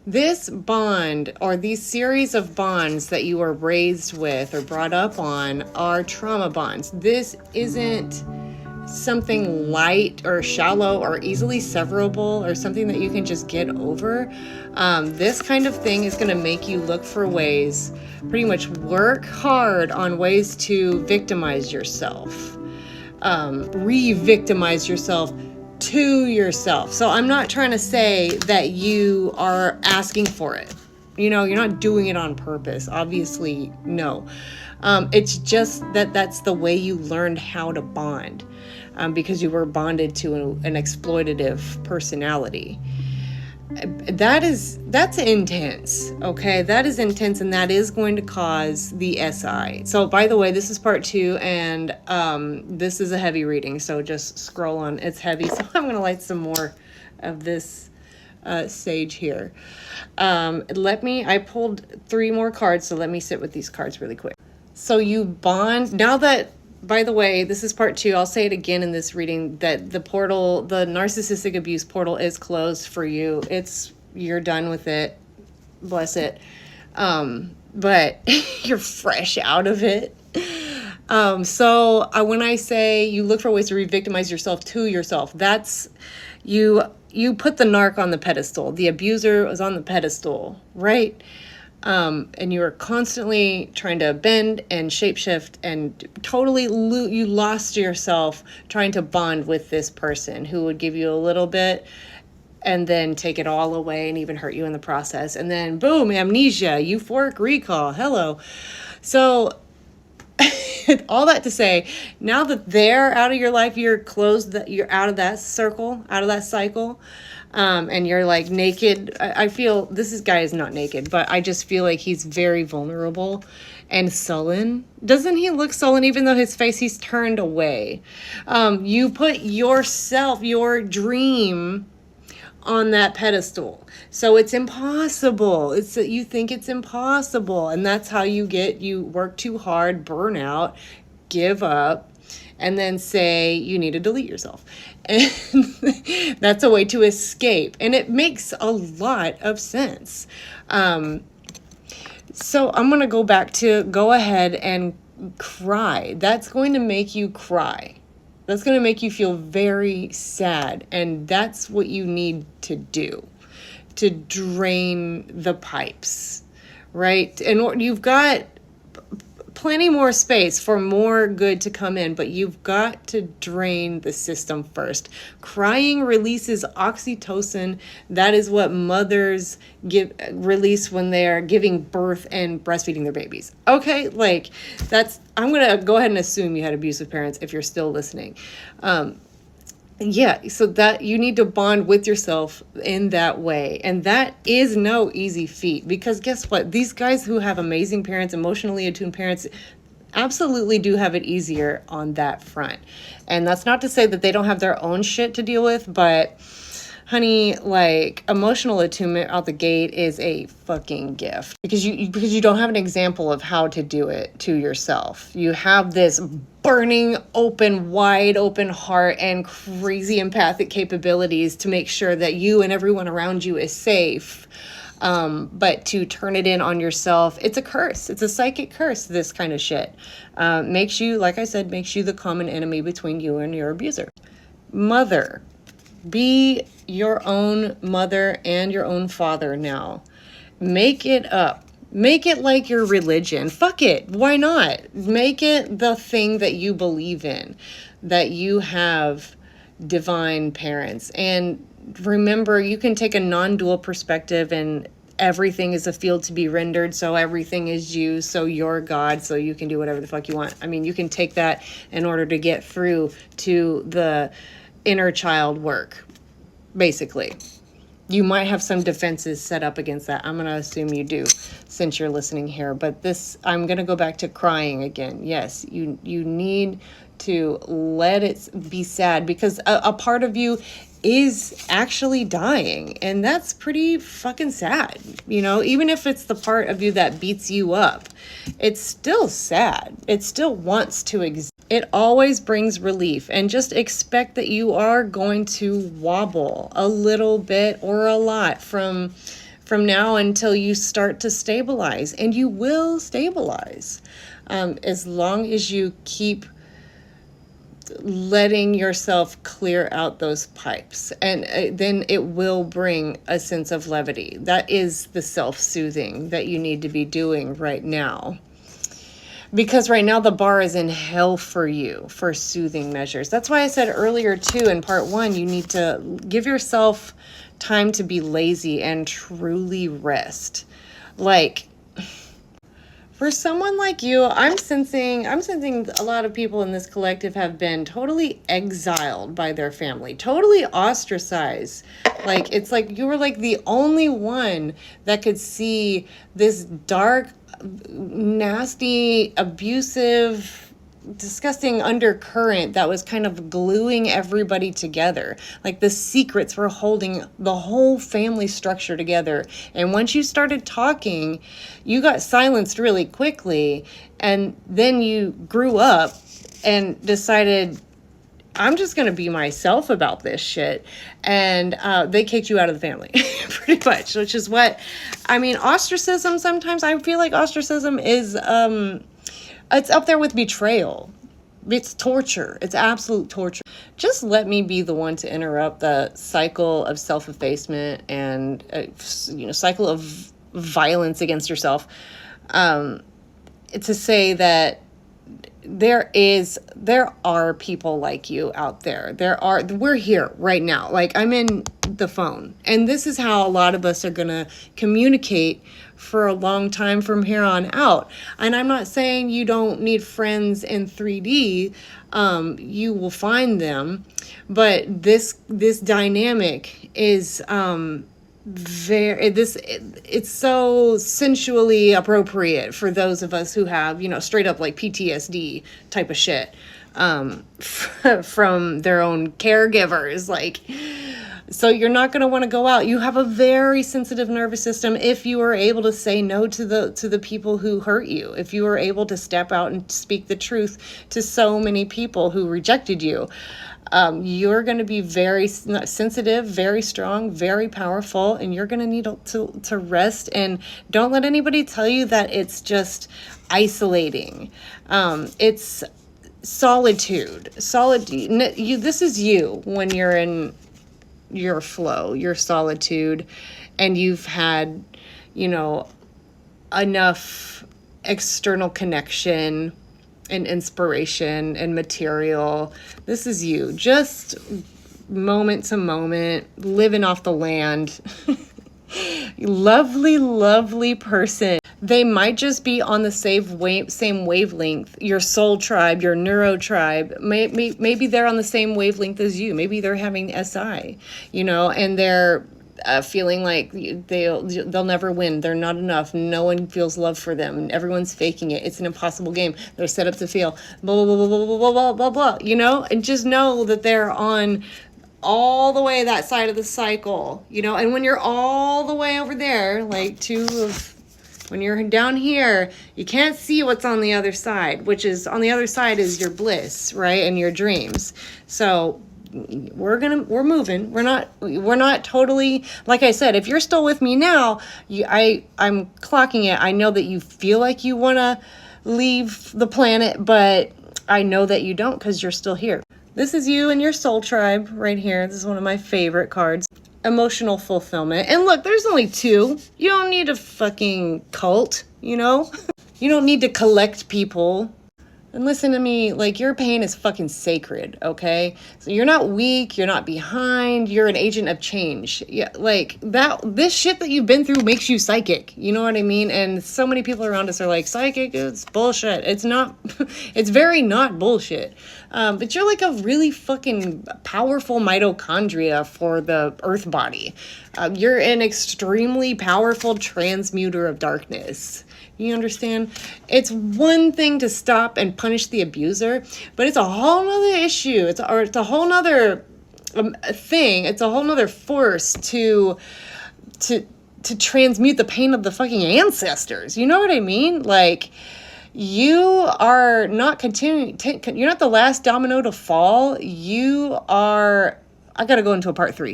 This bond or these series of bonds that you are raised with or brought up on are trauma bonds. This isn't something light or shallow or easily severable or something that you can just get over. This kind of thing is going to make you look for ways, pretty much work hard on ways to victimize yourself, re-victimize yourself to yourself. So I'm not trying to say that you are asking for it. You know, you're not doing it on purpose. Obviously, no. It's just that that's the way you learned how to bond, because you were bonded to an exploitative personality. That's intense. Okay, that is intense, and that is going to cause the SI. So by the way, this is part 2, and this is a heavy reading, so just scroll on. It's heavy, so I'm going to light some more of this sage here. I pulled 3 more cards, so let me sit with these cards really quick. So you bond now that, by the way, this is part 2. I'll say it again in this reading that the portal, the narcissistic abuse portal, is closed for you. You're done with it. Bless it. But you're fresh out of it. So when I say you look for ways to re-victimize yourself to yourself, that's you put the narc on the pedestal. The abuser was on the pedestal, right? And you are constantly trying to bend and shapeshift and totally you lost yourself trying to bond with this person who would give you a little bit and then take it all away and even hurt you in the process. And then boom, amnesia, euphoric recall. Hello. So all that to say, now that they're out of your life, you're out of that circle, out of that cycle. And you're like naked. I feel this guy is not naked, but I just feel like he's very vulnerable and sullen. Doesn't he look sullen, even though his face, he's turned away? You put yourself, your dream on that pedestal. So it's impossible. You think it's impossible. And that's how you work too hard, burn out, give up, and then say you need to delete yourself. And that's a way to escape. And it makes a lot of sense. So I'm going to go ahead and cry. That's going to make you cry. That's going to make you feel very sad. And that's what you need to do to drain the pipes, right? And you've got plenty more space for more good to come in, but you've got to drain the system first. Crying releases oxytocin. That is what mothers release when they are giving birth and breastfeeding their babies. Okay, I'm gonna go ahead and assume you had abusive parents if you're still listening. Yeah, so that you need to bond with yourself in that way. And that is no easy feat, because guess what? These guys who have amazing parents, emotionally attuned parents, absolutely do have it easier on that front. And that's not to say that they don't have their own shit to deal with, but honey, emotional attunement out the gate is a fucking gift, because you don't have an example of how to do it to yourself. You have this burning open, wide open heart and crazy empathic capabilities to make sure that you and everyone around you is safe. But to turn it in on yourself, it's a curse. It's a psychic curse, this kind of shit. Makes you, like I said, makes you the common enemy between you and your abuser. Mother. Be your own mother and your own father now. Make it up. Make it like your religion. Fuck it. Why not? Make it the thing that you believe in, that you have divine parents. And remember, you can take a non-dual perspective, and everything is a field to be rendered. So everything is you. So you're God. So you can do whatever the fuck you want. I mean, you can take that in order to get through to the inner child work, basically. You might have some defenses set up against that. I'm going to assume you do, since you're listening here. But I'm going to go back to crying again. Yes, you need to let it be sad, because a part of you is actually dying, and that's pretty fucking sad. Even if it's the part of you that beats you up, it's still sad. It still wants to exist. It always brings relief, and just expect that you are going to wobble a little bit or a lot from from now until you start to stabilize, and you will stabilize, as long as you keep letting yourself clear out those pipes, and then it will bring a sense of levity. That is the self-soothing that you need to be doing right now, because right now the bar is in hell for you for soothing measures. That's why I said earlier too in part 1, you need to give yourself time to be lazy and truly rest. Like, for someone like you, I'm sensing a lot of people in this collective have been totally exiled by their family, totally ostracized. Like, it's like you were like the only one that could see this dark, nasty, abusive, disgusting undercurrent that was kind of gluing everybody together. Like, the secrets were holding the whole family structure together. And once you started talking, you got silenced really quickly. And then you grew up and decided, I'm just going to be myself about this shit. And they kicked you out of the family, pretty much, which is what, I mean, ostracism, sometimes I feel like ostracism is, it's up there with betrayal. It's torture. It's absolute torture. Just let me be the one to interrupt the cycle of self-effacement and, cycle of violence against yourself. To say that there are people like you out there. We're here right now. Like, I'm in the phone, and this is how a lot of us are going to communicate for a long time from here on out. And I'm not saying you don't need friends in 3D. You will find them, but this dynamic is, it's so sensually appropriate for those of us who have, straight up like PTSD type of shit, from their own caregivers. Like, so you're not going to want to go out. You have a very sensitive nervous system if you are able to say no to the people who hurt you. If you are able to step out and speak the truth to so many people who rejected you. You're going to be very sensitive, very strong, very powerful, and you're going to need to rest. And don't let anybody tell you that it's just isolating. It's solitude. This is you when you're in your flow, your solitude, and you've had, enough external connection and inspiration and material. This is you, just moment to moment, living off the land. Lovely, lovely person. They might just be on the same wavelength. Your soul tribe, your neuro tribe, maybe they're on the same wavelength as you. Maybe they're having SI, and they're feeling like they'll never win. They're not enough. No one feels love for them. Everyone's faking it. It's an impossible game. They're set up to fail. Blah, blah, blah, blah, blah, blah, blah, blah, and just know that they're on all the way that side of the cycle, and when you're all the way over there, like when you're down here, you can't see what's on the other side, which is on the other side is your bliss, right? And your dreams. So we're moving. We're not totally, like I said, if you're still with me now, I'm clocking it. I know that you feel like you want to leave the planet, but I know that you don't, because you're still here. This is you and your soul tribe right here. This is one of my favorite cards. Emotional fulfillment. And look, there's only 2. You don't need a fucking cult, You don't need to collect people. And listen to me, like, your pain is fucking sacred, okay? So you're not weak, you're not behind, you're an agent of change. Yeah, like, this shit that you've been through makes you psychic, you know what I mean? And so many people around us are like, psychic is bullshit. It's not, it's very not bullshit. But you're like a really fucking powerful mitochondria for the earth body. You're an extremely powerful transmuter of darkness. You understand? It's one thing to stop and punish the abuser, but it's a whole nother issue. It's a whole nother thing. It's a whole nother force to transmute the pain of the fucking ancestors. You know what I mean? Like, you are not you're not the last domino to fall. You are, I gotta go into a part 3.